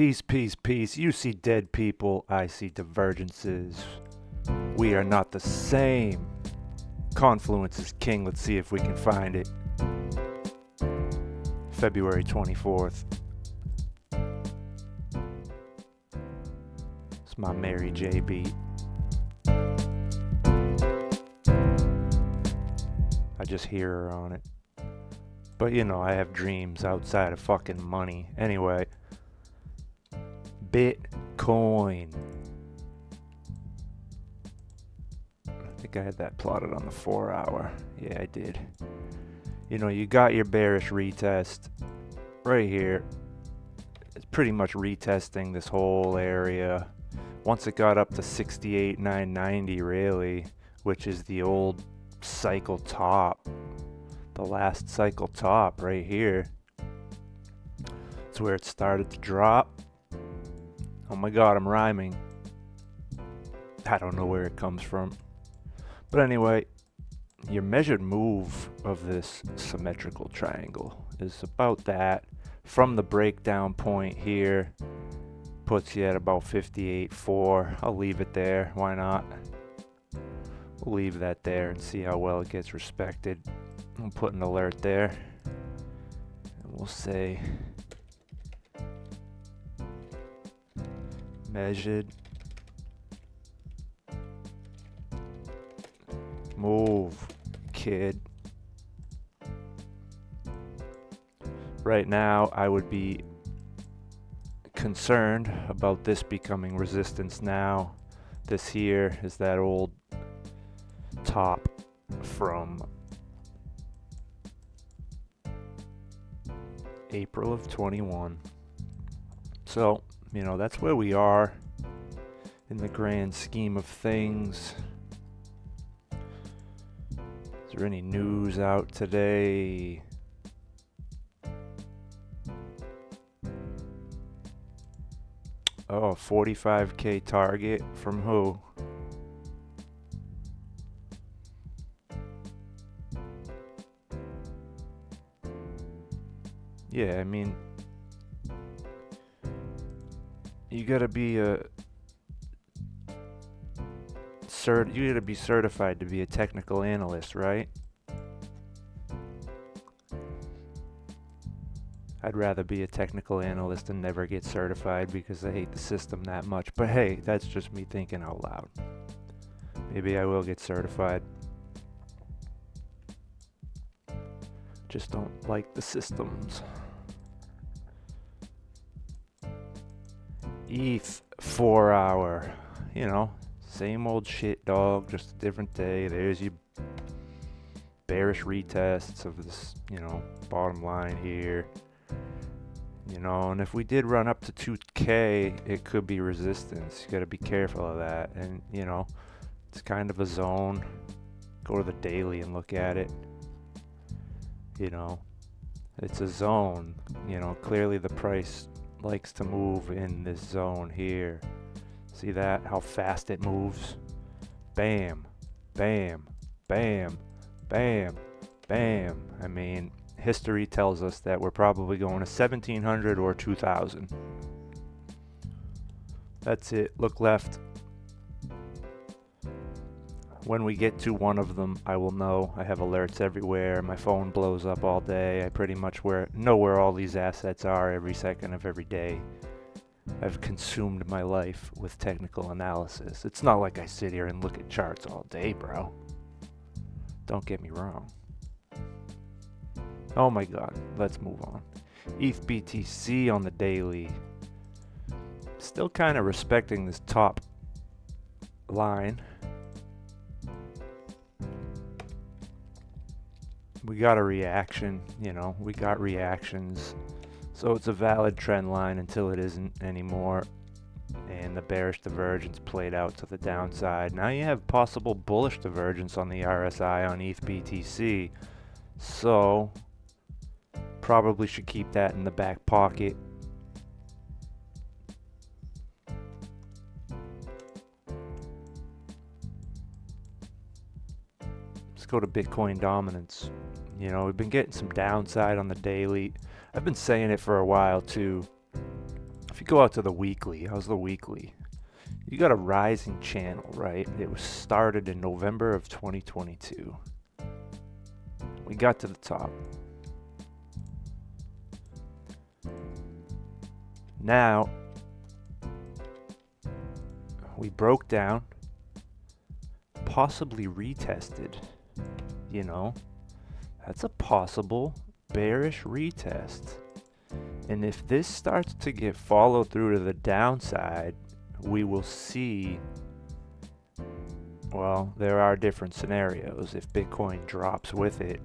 Peace, peace, peace. You see dead people, I see divergences. We are not the same. Confluence is king. Let's see if we can find it. February 24th. It's my Mary J beat. I just hear her on it. But you know, I have dreams outside of fucking money. Anyway. Bitcoin. I think I had that plotted on the 4 hour. Yeah, I did. You know, you got your bearish retest right here. It's pretty much retesting this whole area. Once it got up to 68,990 really, which is the old cycle top. The last cycle top right here. It's where it started to drop. Oh my god, I'm rhyming. I don't know where it comes from. But anyway, your measured move of this symmetrical triangle is about that. From the breakdown point here, puts you at about 58.4. I'll leave it there. Why not? We'll leave that there and see how well it gets respected. I'll put an alert there. And we'll say measured move, kid. Right now, I would be concerned about this becoming resistance now. This here is that old top from April of 21. So, you know, that's where we are in the grand scheme of things. Is there any news out today? Oh, 45K target from who? Yeah, I mean, you gotta be certified to be a technical analyst, right? I'd rather be a technical analyst and never get certified because I hate the system that much. But hey, that's just me thinking out loud. Maybe I will get certified. Just don't like the systems. ETH 4 hour. You know, same old shit, dog. Just a different day. There's your bearish retests of this, you know, bottom line here. You know, and if we did run up to 2K, it could be resistance. You gotta be careful of that. And, you know, it's kind of a zone. Go to the daily and look at it. You know, it's a zone. You know, clearly the price likes to move in this zone here. See that? How fast it moves? Bam, bam, bam, bam, bam. I mean, history tells us that we're probably going to 1700 or 2000. That's it. Look left. When we get to one of them, I will know. I have alerts everywhere. My phone blows up all day. I pretty much know where all these assets are every second of every day. I've consumed my life with technical analysis. It's not like I sit here and look at charts all day, bro. Don't get me wrong. Oh my god, let's move on. ETHBTC on the daily. Still kind of respecting this top line. We got a reaction, you know, we got reactions. So it's a valid trend line until it isn't anymore. And the bearish divergence played out to the downside. Now you have possible bullish divergence on the RSI on ETHBTC. So probably should keep that in the back pocket. Let's go to Bitcoin dominance. You know, we've been getting some downside on the daily. I've been saying it for a while too. If you go out to the weekly, how's the weekly? You got a rising channel, right? It was started in November of 2022. We got to the top. Now, we broke down, possibly retested, you know, that's a possible bearish retest. And if this starts to get followed through to the downside, we will see, well, there are different scenarios. If Bitcoin drops with it,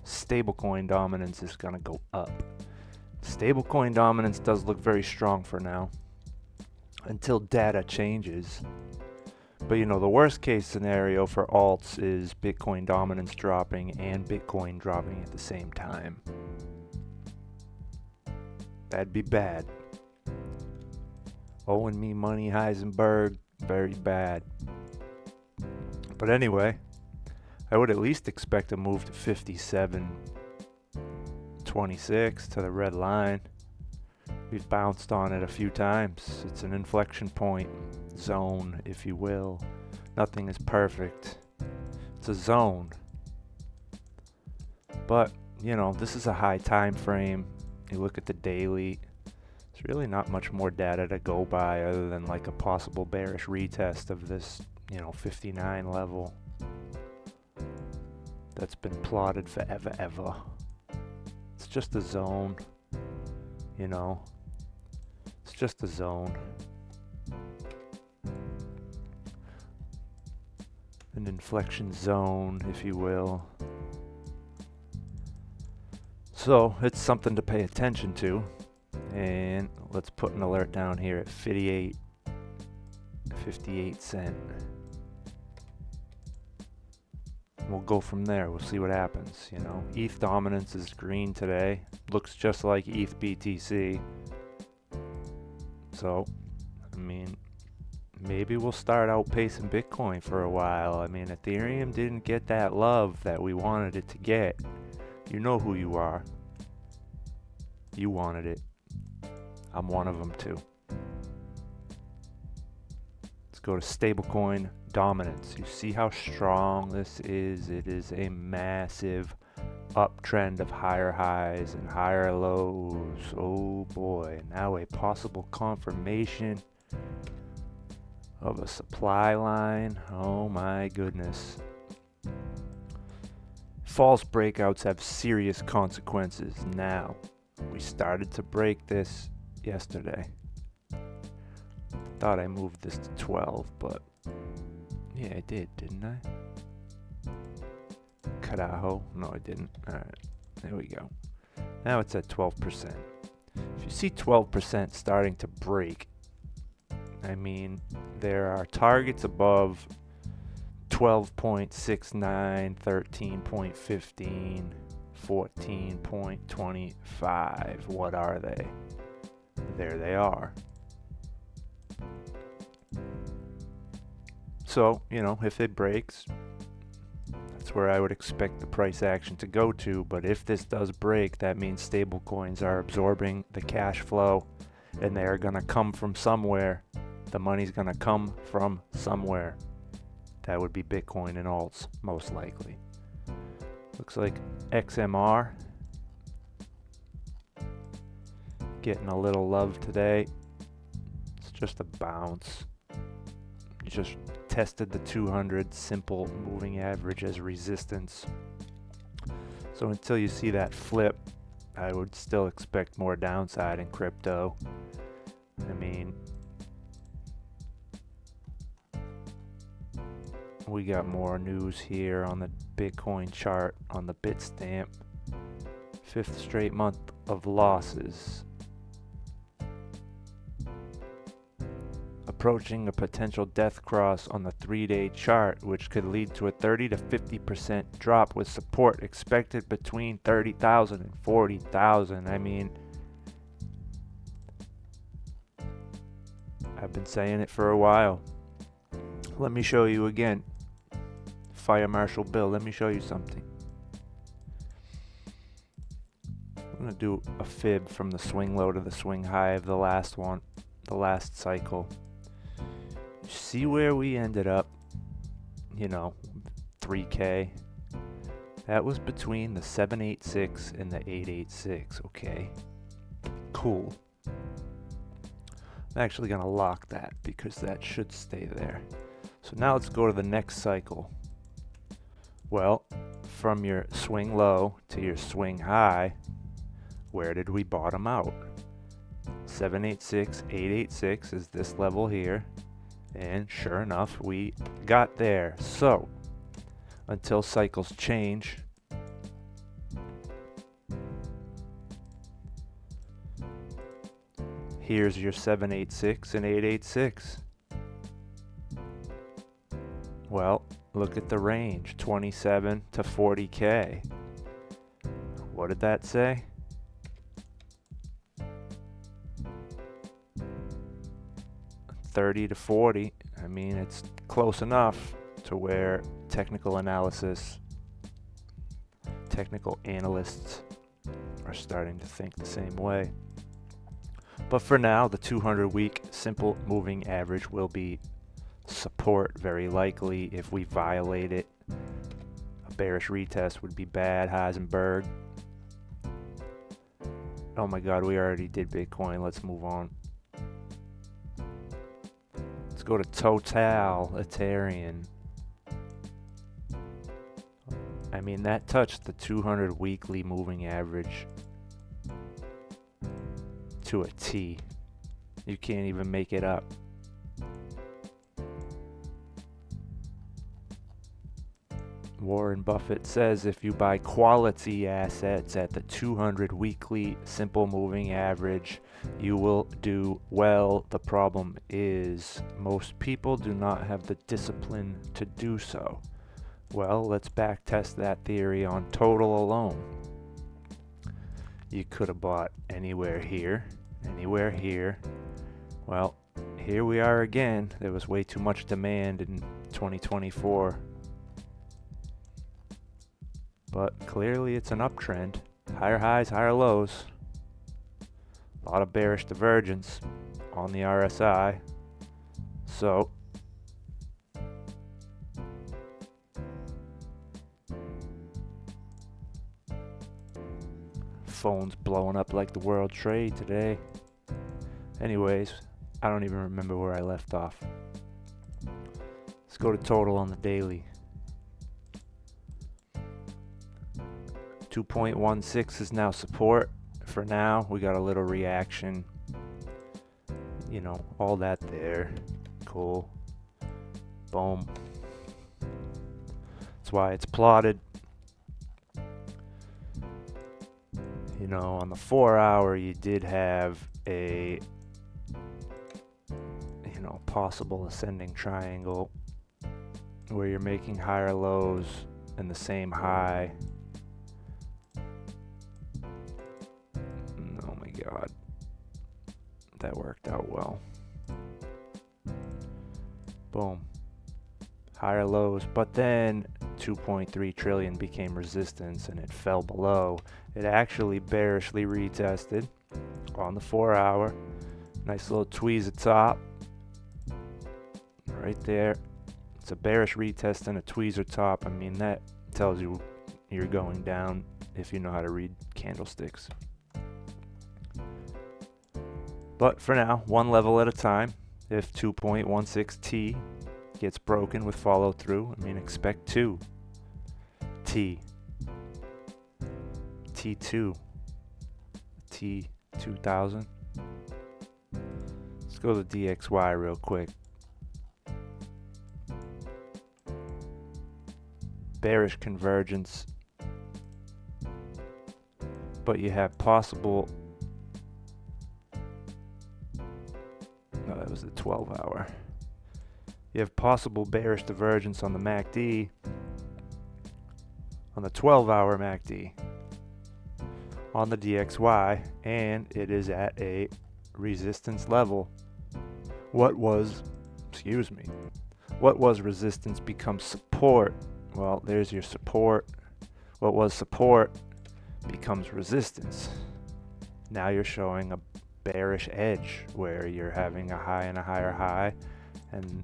stablecoin dominance is going to go up. Stablecoin dominance does look very strong for now until data changes. But you know, the worst case scenario for alts is Bitcoin dominance dropping and Bitcoin dropping at the same time. That'd be bad. Owing me money, Heisenberg, very bad. But anyway, I would at least expect a move to 57.26 to the red line. We've bounced on it a few times. It's an inflection point zone, if you will. Nothing is perfect. It's a zone. But, you know, this is a high time frame. You look at the daily, there's really not much more data to go by other than like a possible bearish retest of this, you know, 59 level that's been plotted forever ever. It's just a zone, you know. It's just a zone. An inflection zone, if you will. So it's something to pay attention to. And let's put an alert down here at 58 cent. We'll go from there. We'll see what happens, you know. ETH dominance is green today. Looks just like ETHBTC. So, I mean, maybe we'll start outpacing Bitcoin for a while. I mean, Ethereum didn't get that love that we wanted it to get. You know who you are. You wanted it. I'm one of them too. Let's go to stablecoin dominance. You see how strong this is? It is a massive uptrend of higher highs and higher lows. Oh boy, now a possible confirmation of a supply line. Oh my goodness. False breakouts have serious consequences. Now, we started to break this yesterday. Thought I moved this to 12, but yeah, I did, didn't I? Carajo. No, I didn't. Alright, there we go. Now it's at 12%. If you see 12% starting to break, I mean, there are targets above 12.69, 13.15, 14.25. What are they? There they are. So, you know, if it breaks, that's where I would expect the price action to go to. But if this does break, that means stable coins are absorbing the cash flow and they are going to come from somewhere. The money's going to come from somewhere. That would be Bitcoin and alts, most likely. Looks like XMR getting a little love today. It's just a bounce. You just tested the 200 simple moving average as resistance. So until you see that flip, I would still expect more downside in crypto. I mean, we got more news here on the Bitcoin chart on the Bitstamp. 5th straight month of losses. Approaching a potential death cross on the 3-day chart, which could lead to a 30 to 50% drop with support expected between 30,000 and 40,000. I mean, I've been saying it for a while. Let me show you again. Fire Marshal Bill, let me show you something. I'm gonna do a fib from the swing low to the swing high of the last one, the last cycle. See where we ended up, you know, 3K. That was between the 786 and the 886, okay? Cool. I'm actually gonna lock that because that should stay there. So now let's go to the next cycle. Well, from your swing low to your swing high, where did we bottom out? 786, 886 is this level here. And sure enough, we got there. So, until cycles change, here's your 786 and 886. Well, look at the range, 27 to 40K. What did that say? $30 to $40. I mean, it's close enough to where technical analysts are starting to think the same way. But for now, the 200-week simple moving average will be support very likely. If we violate it, a bearish retest would be bad. Heisenberg. Oh my God, we already did Bitcoin. Let's move on. Let's go to Totalitarian. I mean, that touched the 200 weekly moving average to a T. You can't even make it up. Warren Buffett says if you buy quality assets at the 200 weekly simple moving average, you will do well. The problem is most people do not have the discipline to do so. Well, let's backtest that theory on total alone. You could have bought anywhere here, anywhere here. Well, here we are again. There was way too much demand in 2024. But clearly it's an uptrend. Higher highs, higher lows. A lot of bearish divergence on the RSI. So phone's blowing up like the World Trade today. Anyways, I don't even remember where I left off. Let's go to total on the daily. 2.16 is now support. For now, we got a little reaction. You know, all that there. Cool. Boom. That's why it's plotted. You know, on the 4 hour, you did have a, you know, possible ascending triangle where you're making higher lows and the same high. Oh my God. That worked out well. Boom. Higher lows, but then 2.3 trillion became resistance and it fell below. It actually bearishly retested on the 4 hour. Nice little tweeze at top. Right there. It's a bearish retest and a tweezer top. I mean, that tells you you're going down if you know how to read candlesticks. But for now, one level at a time. If 2.16T gets broken with follow through, I mean, expect 2. T. T2. T2000. Let's go to DXY real quick. Bearish convergence. But you have possible... No, that was the 12 hour. You have possible bearish divergence on the MACD. On the 12 hour MACD. On the DXY. And it is at a resistance level. What was resistance becomes support. Well, there's your support. What was support becomes resistance. Now you're showing a bearish edge where you're having a high and a higher high and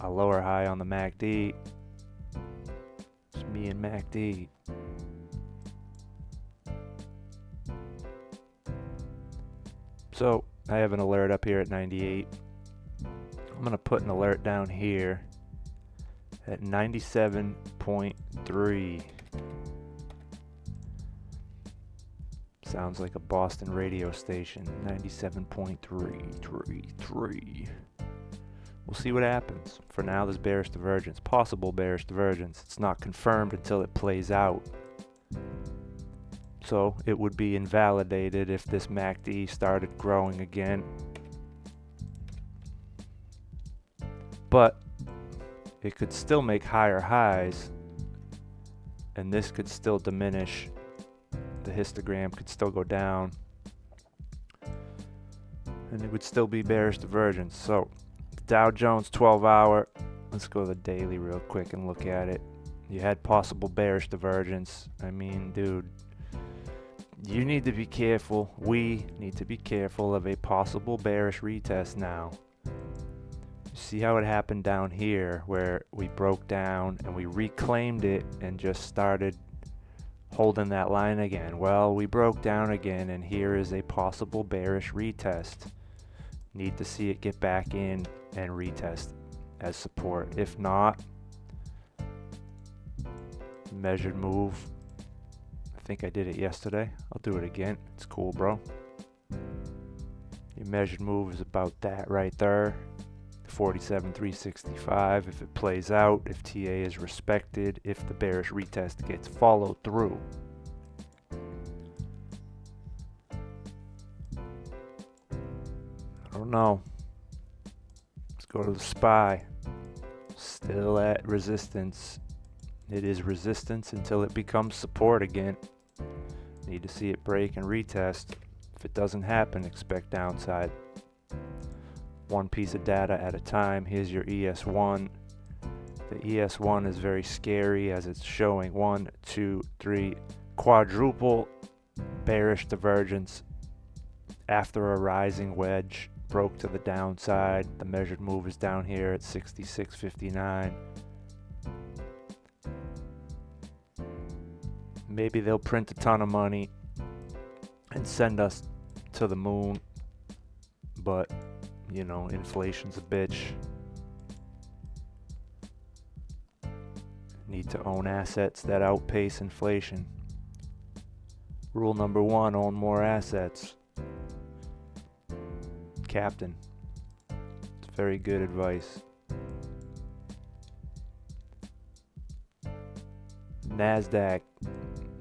a lower high on the MACD. It's me and MACD. So I have an alert up here at 98. I'm going to put an alert down here at 97.3. Sounds like a Boston radio station. 97.333. We'll see what happens. For now, there's bearish divergence. Possible bearish divergence. It's not confirmed until it plays out. So it would be invalidated if this MACD started growing again. But it could still make higher highs, and this could still diminish. The histogram could still go down, and it would still be bearish divergence. So Dow Jones 12-hour, let's go to the daily real quick and look at it. You had possible bearish divergence. I mean, dude, you need to be careful. We need to be careful of a possible bearish retest now. See how it happened down here where we broke down and we reclaimed it and just started holding that line again. Well, we broke down again, and here is a possible bearish retest. Need to see it get back in and retest as support. If not, measured move. I think I did it yesterday. I'll do it again. It's cool, bro. Your measured move is about that right there. 47,365. If it plays out, if TA is respected, if the bearish retest gets followed through. I don't know. Let's go to the SPY. Still at resistance. It is resistance until it becomes support again. Need to see it break and retest. If it doesn't happen, expect downside. One piece of data at a time. Here's your ES1. The ES1 is very scary as it's showing 1, 2, 3 quadruple bearish divergence after a rising wedge broke to the downside. The measured move is down here at 66.59. Maybe they'll print a ton of money and send us to the moon, but you know, inflation's a bitch. Need to own assets that outpace inflation. Rule number 1, own more assets. Captain. It's very good advice. NASDAQ.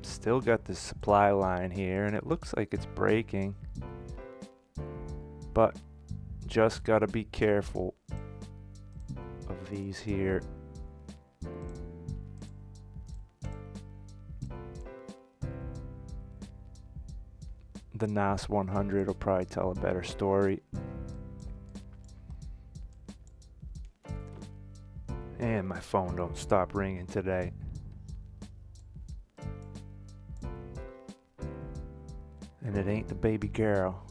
Still got this supply line here, and it looks like it's breaking. But just gotta be careful of these here. The NAS 100 will probably tell a better story. And my phone don't stop ringing today. And it ain't the baby girl.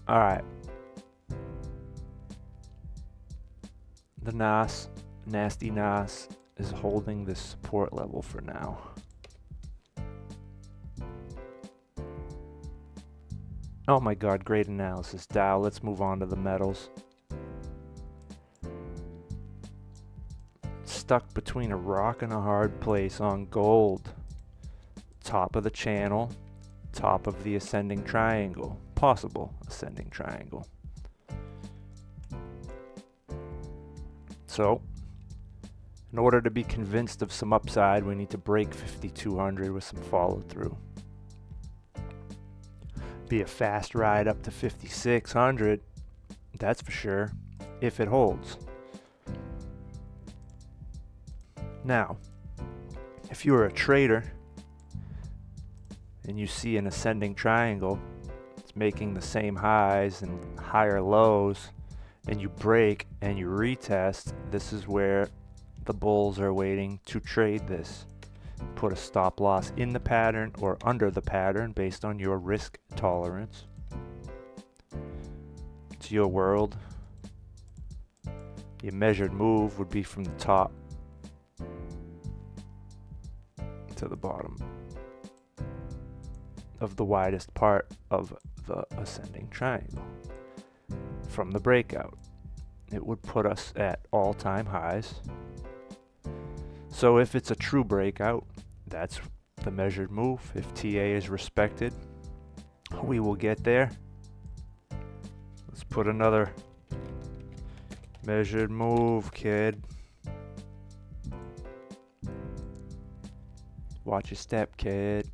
Alright. The NAS, nasty NAS, is holding this support level for now. Oh my god, great analysis. Dow, let's move on to the metals. Stuck between a rock and a hard place on gold. Top of the channel, top of the ascending triangle. Possible ascending triangle. So, in order to be convinced of some upside, we need to break 5,200 with some follow through. Be a fast ride up to 5,600, that's for sure, if it holds. Now, if you are a trader and you see an ascending triangle, it's making the same highs and higher lows, and you break and you retest, this is where the bulls are waiting to trade this. Put a stop loss in the pattern or under the pattern based on your risk tolerance. It's your world. Your measured move would be from the top to the bottom of the widest part of the ascending triangle. From the breakout, it would put us at all-time highs. So if it's a true breakout, that's the measured move. If TA is respected, we will get there. Let's put another measured move, kid. Watch your step, kid.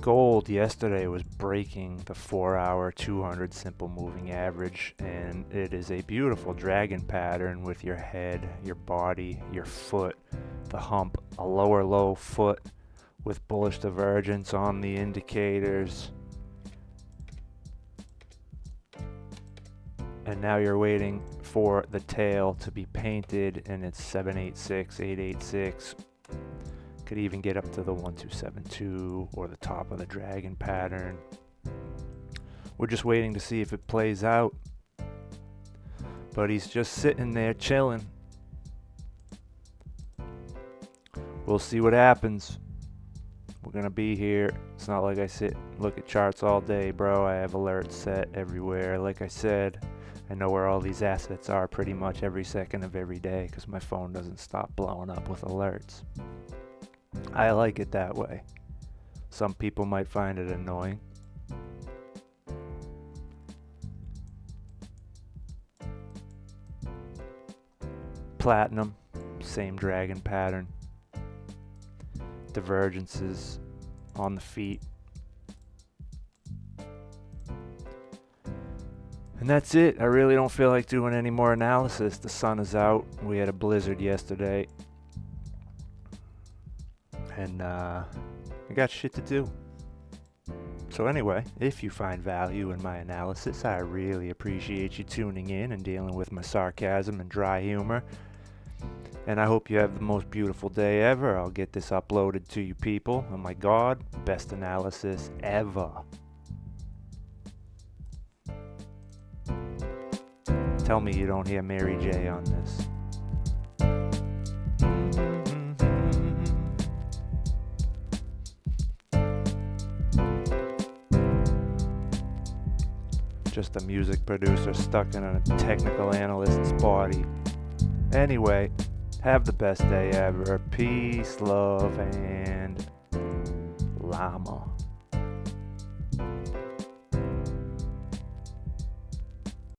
Gold yesterday was breaking the 4-hour 200 simple moving average, and it is a beautiful dragon pattern with your head, your body, your foot, the hump, a lower low foot with bullish divergence on the indicators. And now you're waiting for the tail to be painted, and it's 786, 886. Could even get up to the 1272 or the top of the dragon pattern. We're just waiting to see if it plays out. But he's just sitting there chilling. We'll see what happens. We're gonna be here. It's not like I sit and look at charts all day, bro. I have alerts set everywhere. Like I said, I know where all these assets are pretty much every second of every day because my phone doesn't stop blowing up with alerts. I like it that way. Some people might find it annoying. Platinum, same dragon pattern. Divergences on the feet. And that's it. I really don't feel like doing any more analysis. The sun is out. We had a blizzard yesterday. And I got shit to do. So anyway, if you find value in my analysis, I really appreciate you tuning in and dealing with my sarcasm and dry humor. And I hope you have the most beautiful day ever. I'll get this uploaded to you people. Oh my God, best analysis ever. Tell me you don't hear Mary J on this. Just a music producer stuck in a technical analyst's body. Anyway, have the best day ever. Peace, love, and llama.